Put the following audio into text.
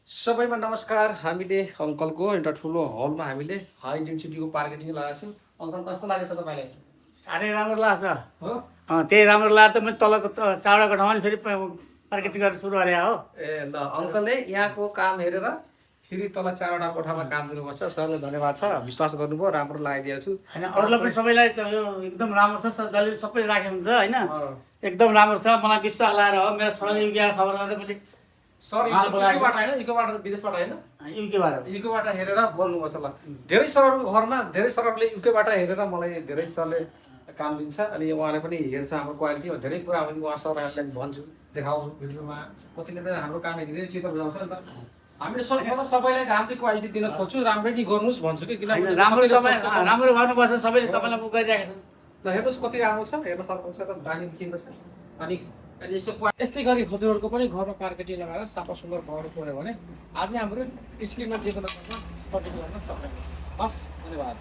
सबैमा नमस्कार। हामीले अङ्कलको एउटा ठुलो हलमा हामीले हाई इन्टेन्सिटीको मार्केटिङ लगाएको छौँ। अङ्कल कस्तो लागेछ तपाईँलाई? साह्रै राम्रो लाग्छ हो त्यही राम्रो लाग्छ। मैले तलको चावडाको ठाउँमा नि फेरि मार्केटिङ गर्न सुरु गरे हो। ए ल अङ्कलले यहाँको काम हेरेर फेरि तल 4वटा कोठामा काम दिनुपर्छ। सरले धन्यवाद छ, विश्वास गर्नुभयो, राम्रो लगाइदिएको छु। होइन अरूलाई पनि सबैलाई यो एकदम राम्रो छ। जसले सबैले राखेको हुन्छ होइन, एकदम राम्रो छ। मलाई विश्वास लाएर हो। मेरो छोराले युकेबाट खबर गरेर मैले सर इकोबाट होइन, इकोबाट विदेशबाट होइन, युकेबाट हेरेर बोल्नुपर्छ। ल धेरै सरहरूको घरमा धेरै सरहरूले युकेबाट हेरेर मलाई धेरै सरले काम दिन्छ। अनि उहाँले पनि हेर्छ हाम्रो क्वालिटी। धेरै कुरा पनि उहाँ सरहरूलाई भन्छु, देखाउँछु भिडियोमा। कतिले त हाम्रो काम हेरेर चित्त बुझाउँछ नि त। हामीले सबैलाई राम्रै क्वालिटी दिन खोज्छु, राम्रै नि गर्नुहोस् भन्छु कि। किनभने राम्रो गर्नुपर्छ। सबैले तपाईँलाई बुक गरिरहेको छ। ल हेर्नुहोस् कति राम्रो छ, हेर्न सक्नुहुन्छ त, दामी देखिएको छ। अनि यस्तै गरी हजुरहरूको पनि घरमा मार्केटिङ लगाएर सफा सुन्दर बनाउनु पऱ्यो भने आज हाम्रो स्क्रिनमा देख्न सक्छ, कन्टिन्यू गर्न सक्नुहुन्छ। हस्, धन्यवाद।